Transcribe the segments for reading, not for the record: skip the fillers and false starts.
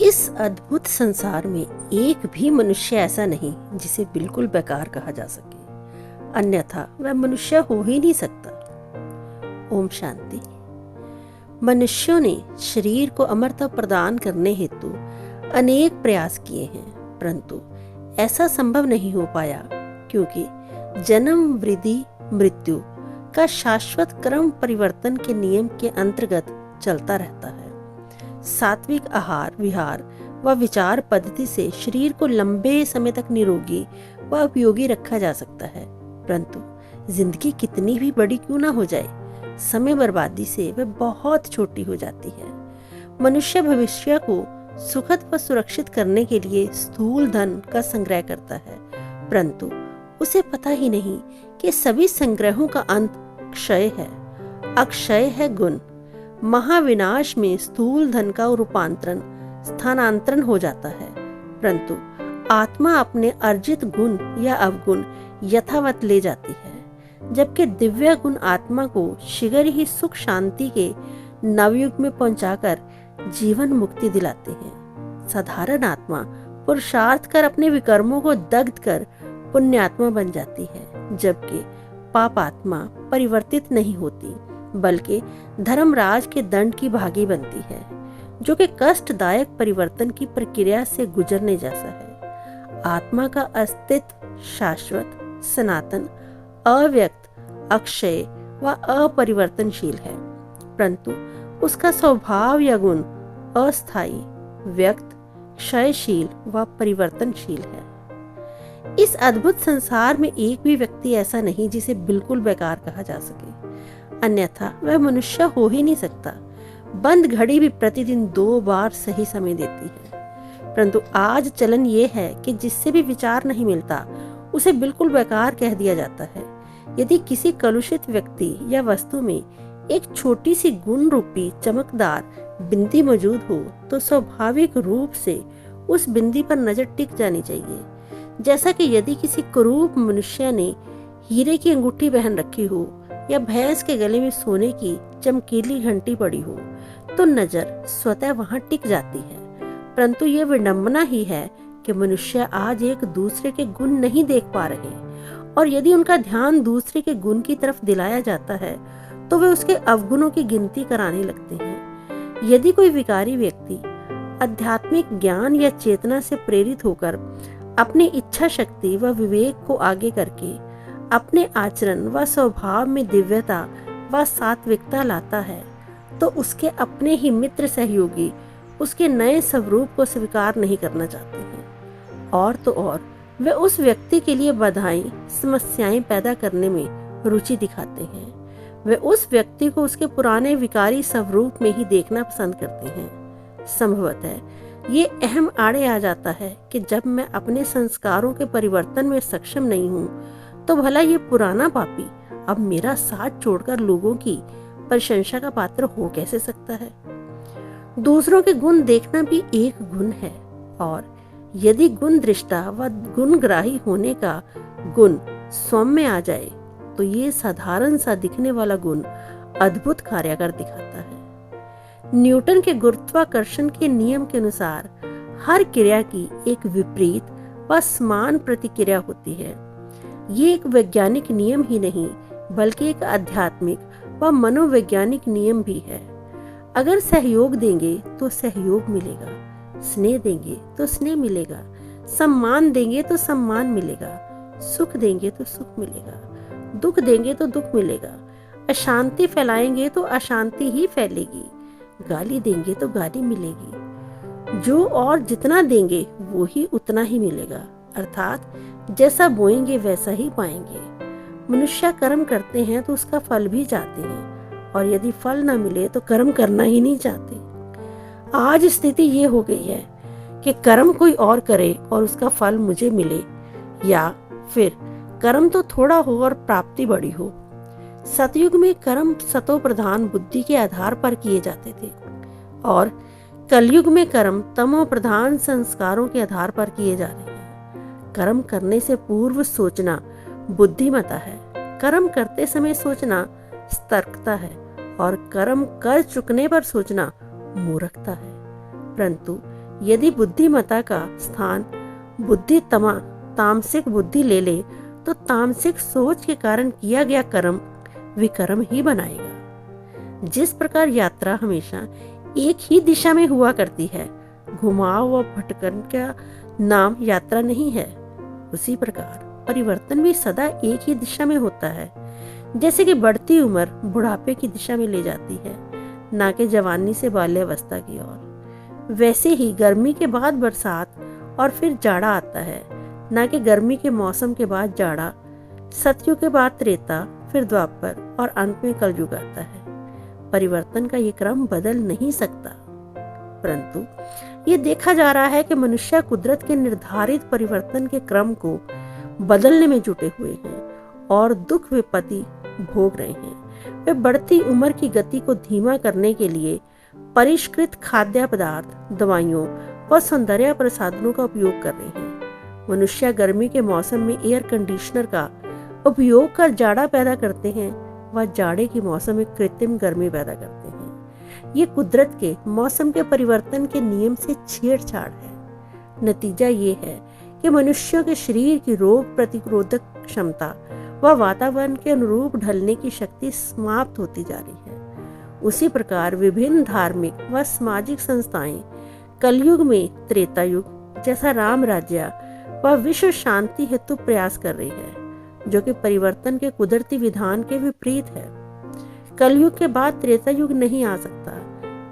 इस अद्भुत संसार में एक भी मनुष्य ऐसा नहीं जिसे बिल्कुल बेकार कहा जा सके, अन्यथा वह मनुष्य हो ही नहीं सकता। ओम शांति। मनुष्यों ने शरीर को अमरता प्रदान करने हेतु अनेक प्रयास किए हैं, परंतु ऐसा संभव नहीं हो पाया, क्योंकि जन्म, वृद्धि, मृत्यु का शाश्वत क्रम परिवर्तन के नियम के अंतर्गत चलता रहता है। सात्विक आहार विहार व विचार पद्धति से शरीर को लंबे समय तक निरोगी व उपयोगी रखा जा सकता है, परंतु जिंदगी कितनी भी बड़ी क्यों ना हो जाए, समय बर्बादी से वह बहुत छोटी हो जाती है। मनुष्य भविष्य को सुखद व सुरक्षित करने के लिए स्थूल धन का संग्रह करता है, परंतु उसे पता ही नहीं कि सभी संग्रहों का अंत क्षय है। अक्षय है गुण। महाविनाश में स्थूल धन का रूपांतरण स्थानांतरण हो जाता है, परंतु आत्मा अपने अर्जित गुण या अवगुण यथावत ले जाती है, जबकि दिव्य गुण आत्मा को शीघ्र ही सुख शांति के नवयुग में पहुंचाकर जीवन मुक्ति दिलाते हैं। साधारण आत्मा पुरुषार्थ कर अपने विकर्मों को दग्ध कर पुण्यात्मा बन जाती है, जबकि पाप आत्मा परिवर्तित नहीं होती, बल्कि धर्मराज के दंड की भागी बनती है, जो कि कष्टदायक परिवर्तन की प्रक्रिया से गुजरने जैसा है। आत्मा का अस्तित्व शाश्वत, सनातन, अव्यक्त, अक्षय व अपरिवर्तनशील है, परंतु उसका स्वभाव या गुण अस्थायी, व्यक्त, क्षयशील व परिवर्तनशील है। इस अद्भुत संसार में एक भी व्यक्ति ऐसा नहीं जिसे बिल्कुल बेकार कहा जा सके, अन्यथा वह मनुष्य हो ही नहीं सकता। बंद घड़ी भी प्रतिदिन 2 बार सही समय देती है, परंतु आज चलन ये है कि जिससे भी विचार नहीं मिलता उसे बिल्कुल बेकार कह दिया जाता है। यदि किसी कलुषित व्यक्ति या वस्तु में एक छोटी सी गुण रूपी चमकदार बिंदी मौजूद हो तो स्वाभाविक रूप से उस बिंदी पर नजर टिक जानी चाहिए। जैसा कि यदि किसी कुरूप मनुष्य ने हीरे की अंगूठी पहन रखी हो या भैंस के गले में सोने की चमकीली घंटी पड़ी हो तो नजर स्वतः वहां टिक जाती है, परंतु ये विडंबना ही है कि मनुष्य आज एक दूसरे के गुण नहीं देख पा रहे, और यदि उनका ध्यान दूसरे के गुण की तरफ दिलाया जाता है तो वे उसके अवगुणों की गिनती कराने लगते हैं। यदि कोई विकारी व्यक्ति आध्यात्मिक ज्ञान या चेतना से प्रेरित होकर अपनी इच्छा शक्ति व विवेक को आगे करके अपने आचरण व स्वभाव में दिव्यता व सात्विकता लाता है, तो उसके अपने ही मित्र सहयोगी उसके नए स्वरूप को स्वीकार नहीं करना चाहते हैं, और तो और वे उस व्यक्ति के लिए बाधाएं, समस्याएं पैदा करने में रुचि दिखाते हैं। वे उस व्यक्ति को उसके पुराने विकारी स्वरूप में ही देखना पसंद करते हैं। संभवतः ये अहम आड़े आ जाता है कि जब मैं अपने संस्कारों के परिवर्तन में सक्षम नहीं हूँ, तो भला ये पुराना पापी अब मेरा साथ छोड़कर लोगों की प्रशंसा का पात्र हो कैसे सकता है। दूसरों के गुण देखना भी एक गुण है, और यदि गुण दृष्टा व गुणग्राही होने का गुण स्वयं में आ जाए तो ये साधारण सा दिखने वाला गुण अद्भुत कार्य कर दिखाता है। न्यूटन के गुरुत्वाकर्षण के नियम के अनुसार हर क्रिया की एक विपरीत व समान प्रतिक्रिया होती है। ये एक वैज्ञानिक नियम ही नहीं, बल्कि एक आध्यात्मिक व मनोवैज्ञानिक नियम भी है। अगर सहयोग देंगे तो सहयोग मिलेगा, स्नेह देंगे तो स्नेह मिलेगा, सम्मान देंगे तो सम्मान मिलेगा, सुख देंगे तो सुख मिलेगा, दुख देंगे तो दुख मिलेगा, अशांति फैलाएंगे तो अशांति ही फैलेगी, गाली देंगे तो गाली मिलेगी। जो और जितना देंगे वो ही उतना ही मिलेगा, अर्थात जैसा बोएंगे वैसा ही पाएंगे। मनुष्य कर्म करते हैं तो उसका फल भी चाहते हैं, और यदि फल ना मिले तो कर्म करना ही नहीं चाहते। आज स्थिति ये हो गई है कि कर्म कोई और करे और उसका फल मुझे मिले, या फिर कर्म तो थोड़ा हो और प्राप्ति बड़ी हो। सतयुग में कर्म सतो प्रधान बुद्धि के आधार पर किए जाते थे, और कलयुग में कर्म तमो प्रधान संस्कारों के आधार पर किए जा रहे हैं। कर्म करने से पूर्व सोचना बुद्धिमता है, कर्म करते समय सोचना सतर्कता है, और कर्म कर चुकने पर सोचना मूर्खता है। परंतु यदि बुद्धिमता का स्थान बुद्धि तामसिक बुद्धि ले ले तो तामसिक सोच के कारण किया गया कर्म विकर्म ही बनाएगा। जिस प्रकार यात्रा हमेशा एक ही दिशा में हुआ करती है, घुमाव व भटकन का नाम यात्रा नहीं है, उसी प्रकार परिवर्तन भी सदा एक ही दिशा में होता है। जैसे कि बढ़ती उम्र बुढ़ापे की दिशा में ले जाती है, ना कि जवानी से बाल्यावस्था की ओर, वैसे ही गर्मी के बाद बरसात और फिर जाड़ा आता है, ना कि गर्मी के मौसम के बाद जाड़ा, सतयुग के बाद त्रेता, फिर द्वापर और अंत में कलयुग आता है। परिवर्तन का ये क्रम बदल नहीं सकता, परंतु ये देखा जा रहा है कि मनुष्य कुदरत के निर्धारित परिवर्तन के क्रम को बदलने में जुटे हुए हैं और दुख विपत्ति भोग रहे हैं। वे बढ़ती उम्र की गति को धीमा करने के लिए परिष्कृत खाद्य पदार्थ, दवाइयों व सौंदर्य प्रसाधनों का उपयोग कर रहे हैं। मनुष्य गर्मी के मौसम में एयर कंडीशनर का उपयोग कर जाड़ा पैदा करते हैं व जाड़े के मौसम में कृत्रिम गर्मी पैदा करते हैं। ये कुदरत के मौसम के परिवर्तन के नियम से छेड़छाड़ है। नतीजा ये है कि मनुष्यों के शरीर की रोग प्रतिरोधक क्षमता व वातावरण के अनुरूप ढलने की शक्ति समाप्त होती जा रही है। उसी प्रकार विभिन्न धार्मिक व सामाजिक संस्थाएं कलयुग में त्रेता युग जैसा राम राज्य व विश्व शांति हेतु प्रयास कर रही है, जो कि परिवर्तन के कुदरती विधान के विपरीत है। कलयुग के बाद त्रेता युग नहीं आ सकता।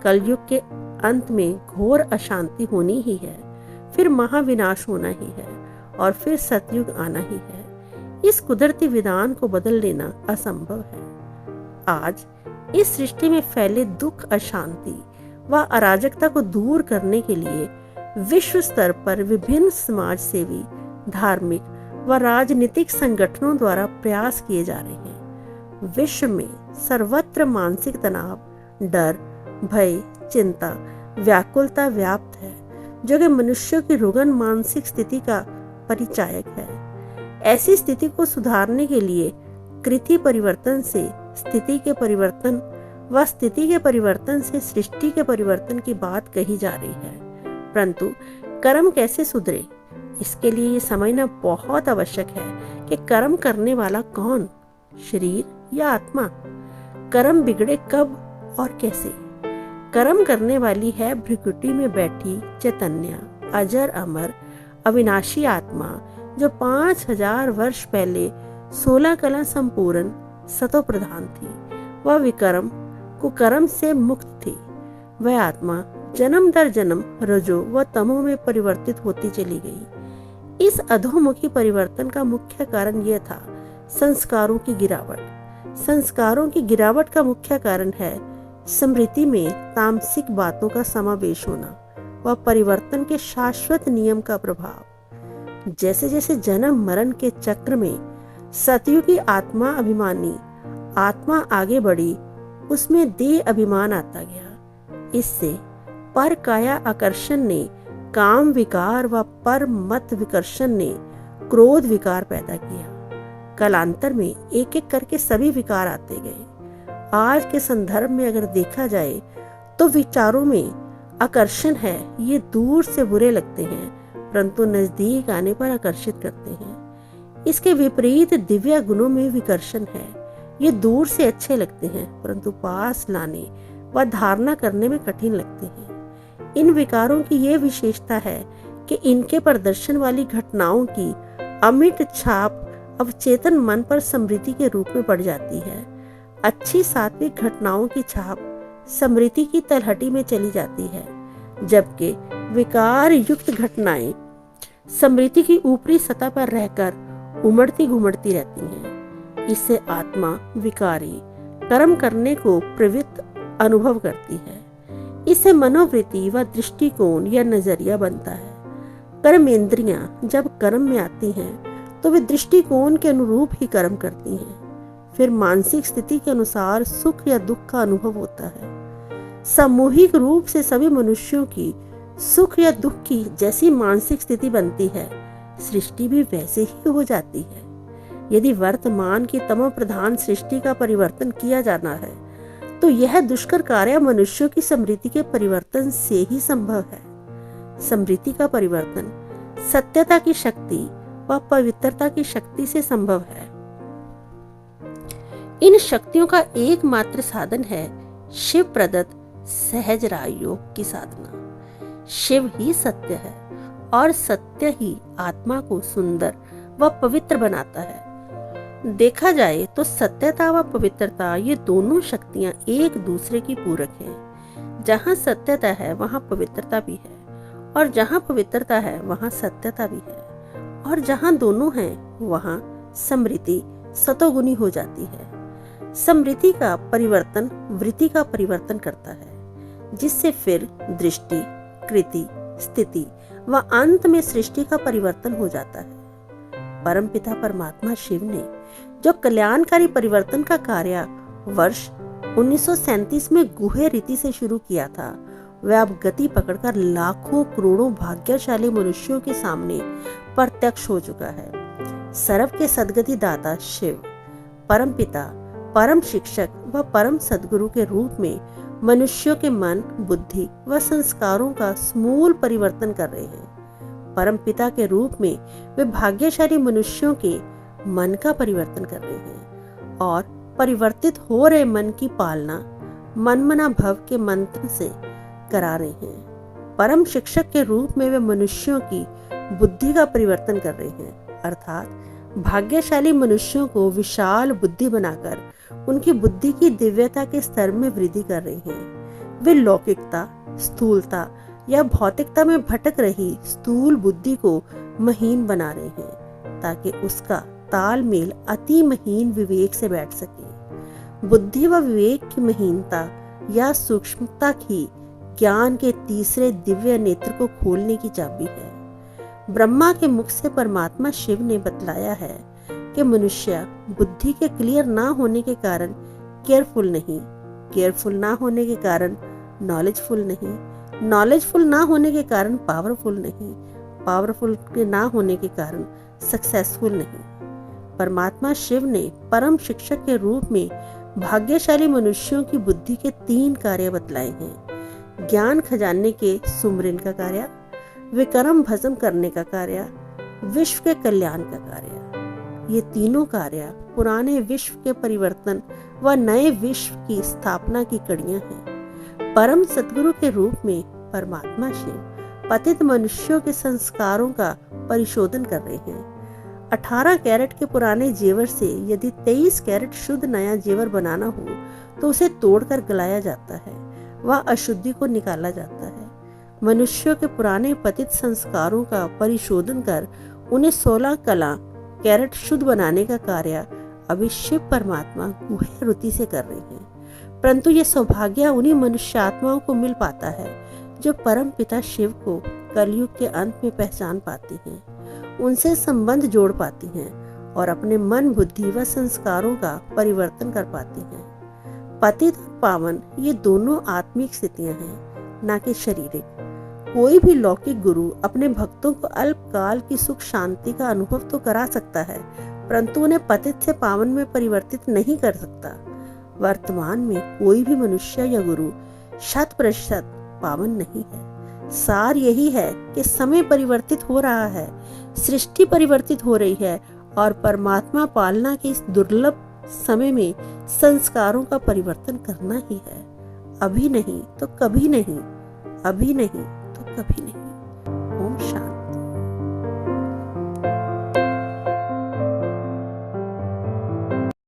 कलयुग के अंत में घोर अशांति होनी ही है, फिर महाविनाश होना ही है और फिर सतयुग आना ही है। इस कुदरती विधान को बदल लेना असंभव है। आज इस सृष्टि में फैले दुख, अशांति व अराजकता को दूर करने के लिए विश्व स्तर पर विभिन्न समाज सेवी, धार्मिक व राजनीतिक संगठनों द्वारा प्रयास किए जा रहे हैं। विश्व में सर्वत्र मानसिक तनाव, डर, भय, चिंता, व्याकुलता व्याप्त है, जो कि मनुष्य की रुग्ण मानसिक स्थिति का परिचायक है। ऐसी स्थिति को सुधारने के लिए कृति परिवर्तन से स्थिति के परिवर्तन व स्थिति के परिवर्तन से सृष्टि के परिवर्तन की बात कही जा रही है। परंतु कर्म कैसे सुधरे, इसके लिए ये समझना बहुत आवश्यक है कि कर्म करने वाला कौन, शरीर या आत्मा। कर्म बिगड़े कब और कैसे? कर्म करने वाली है भृकुटी में बैठी चैतन्य, अजर अमर अविनाशी आत्मा, जो 5000 वर्ष पहले 16 कला संपूर्ण सतो प्रधान थी। वह विकर्म कुकर्म से मुक्त थी। वह आत्मा जन्म दर जन्म रजो व तमो में परिवर्तित होती चली गई। इस अधोमुखी परिवर्तन का मुख्य कारण यह था संस्कारों की गिरावट। संस्कारों की गिरावट का मुख्य कारण है स्मृति में तामसिक बातों का समावेश होना व परिवर्तन के शाश्वत नियम का प्रभाव। जैसे जैसे जन्म मरण के चक्र में सतयुगी आत्मा अभिमानी आत्मा आगे बढ़ी, उसमें देह अभिमान आता गया। इससे पर काया आकर्षण ने काम विकार व पर मत विकर्षण ने क्रोध विकार पैदा किया। कालांतर में एक एक करके सभी विकार आते गए। आज के संदर्भ में अगर देखा जाए तो विचारों में आकर्षण है, ये दूर से बुरे लगते हैं परंतु नजदीक आने पर आकर्षित करते हैं। इसके विपरीत दिव्य गुणों में विकर्षण है, ये दूर से अच्छे लगते हैं परंतु पास लाने व धारणा करने में कठिन लगते हैं। इन विकारों की ये विशेषता है कि इनके प्रदर्शन वाली घटनाओं की अमिट छाप अवचेतन मन पर स्मृति के रूप में पड़ जाती है। अच्छी सात्विक घटनाओं की छाप स्मृति की तलहटी में चली जाती है, जबकि विकार युक्त घटनाएं स्मृति की ऊपरी सतह पर रहकर उमड़ती घुमड़ती रहती हैं। इससे आत्मा विकारी कर्म करने को प्रवृत्त अनुभव करती है। इससे मनोवृत्ति व दृष्टिकोण या नजरिया बनता है। कर्मेंद्रियां जब कर्म में आती हैं तो वे दृष्टिकोण के अनुरूप ही कर्म करती हैं। फिर मानसिक स्थिति के अनुसार सुख या दुख का अनुभव होता है। सामूहिक रूप से सभी मनुष्यों की सुख या दुख की जैसी मानसिक स्थिति बनती है, सृष्टि भी वैसे ही हो जाती है। यदि वर्तमान की तमो प्रधान सृष्टि का परिवर्तन किया जाना है तो यह दुष्कर कार्य मनुष्यों की स्मृति के परिवर्तन से ही संभव है। स्मृति का परिवर्तन सत्यता की शक्ति व पवित्रता की शक्ति से संभव है। इन शक्तियों का एकमात्र साधन है शिव प्रदत्त सहज राजयोग की साधना। शिव ही सत्य है और सत्य ही आत्मा को सुंदर व पवित्र बनाता है। देखा जाए तो सत्यता व पवित्रता ये दोनों शक्तियां एक दूसरे की पूरक हैं। जहाँ सत्यता है वहाँ पवित्रता भी है, और जहाँ पवित्रता है वहाँ सत्यता भी है, और जहाँ दोनों हैं वहाँ समृद्धि सतोगुनी हो जाती है। समृद्धि का परिवर्तन वृत्ति का परिवर्तन करता है, जिससे फिर दृष्टि, कृति, स्थिति व अंत में सृष्टि का परिवर्तन हो जाता है। परमपिता परमात्मा शिव ने जो कल्याणकारी परिवर्तन का कार्य वर्ष 1937 में गुहे रीति से शुरू किया था, वह अब गति पकड़कर लाखों करोड़ों भाग्यशाली मनुष्यों के सामने प्रत्यक्ष हो चुका है। सर्व के सद्गति दाता शिव परमपिता, परम शिक्षक व परम सद्गुरु के रूप में मनुष्यों के मन, बुद्धि व संस्कारों का समूल परिवर्तन कर रहे हैं। परम पिता के रूप में वे भाग्यशाली मनुष्यों के मन का परिवर्तन कर रहे हैं और परिवर्तित हो रहे मन की पालना मनमना भव के मंत्र से करा रहे हैं। परम शिक्षक के रूप में वे मनुष्यों की बुद्धि का परिवर्तन कर रहे हैं, अर्थात भाग्यशाली मनुष्यों को विशाल बुद्धि बनाकर उनकी बुद्धि की दिव्यता के स्तर में वृद्धि कर रहे हैं। वे लौकिकता, स्थूलता या भौतिकता में भटक रही स्थूल बुद्धि को महीन बना रहे हैं, ताकि उसका तालमेल अति महीन विवेक से बैठ सके। बुद्धि व विवेक की महीनता या सूक्ष्मता ही ज्ञान के तीसरे दिव्य नेत्र को खोलने की चाबी है। ब्रह्मा के मुख से परमात्मा शिव ने बतलाया है कि मनुष्य बुद्धि के क्लियर ना होने के कारण केयरफुल नहीं, केयरफुल ना होने के कारण नॉलेजफुल नहीं, नॉलेजफुल ना होने के कारण पावरफुल नहीं, पावरफुल के ना होने के कारण सक्सेसफुल नहीं। परमात्मा शिव ने परम शिक्षक के रूप में भाग्यशाली मनुष्यों की बुद्धि के 3 कार्य बतलाए हैं: ज्ञान खजाने के सुमरन का कार्य, विक्रम भस्म करने का कार्य, विश्व के कल्याण का कार्य। ये तीनों कार्य पुराने विश्व के परिवर्तन व नए विश्व की स्थापना की कड़ियां हैं। परम सद्गुरु के रूप में परमात्मा शिव पतित मनुष्यों के संस्कारों का परिशोधन कर रहे हैं। 18 कैरेट के पुराने जेवर से यदि 23 कैरेट शुद्ध नया जेवर बनाना हो तो उसे तोड़कर गलाया जाता है, वह अशुद्धि को निकाला जाता है। मनुष्यों के पुराने पतित संस्कारों का परिशोधन कर उन्हें 16 कला कैरेट शुद्ध बनाने का कार्य अभी शिव परमात्मा गुहे रीति से कर रहे हैं। परंतु यह सौभाग्य उन्हीं मनुष्य आत्माओं को मिल पाता है जो परम पिता शिव को कलयुग के अंत में पहचान पाती हैं, उनसे संबंध जोड़ पाती हैं और अपने मन, बुद्धि व संस्कारों का परिवर्तन कर पाती हैं। पतित और पावन ये दोनों आत्मिक स्थितियां हैं, ना कि शारीरिक। कोई भी लौकिक गुरु अपने भक्तों को अल्पकाल की सुख शांति का अनुभव तो करा सकता है, परंतु उन्हें पतित से पावन में परिवर्तित नहीं कर सकता। वर्तमान में कोई भी मनुष्य या गुरु 100% पावन नहीं है। सार यही है कि समय परिवर्तित हो रहा है, सृष्टि परिवर्तित हो रही है और परमात्मा पालना के इस दुर्लभ समय में संस्कारों का परिवर्तन करना ही है। अभी नहीं तो कभी नहीं, अभी नहीं तो कभी नहीं।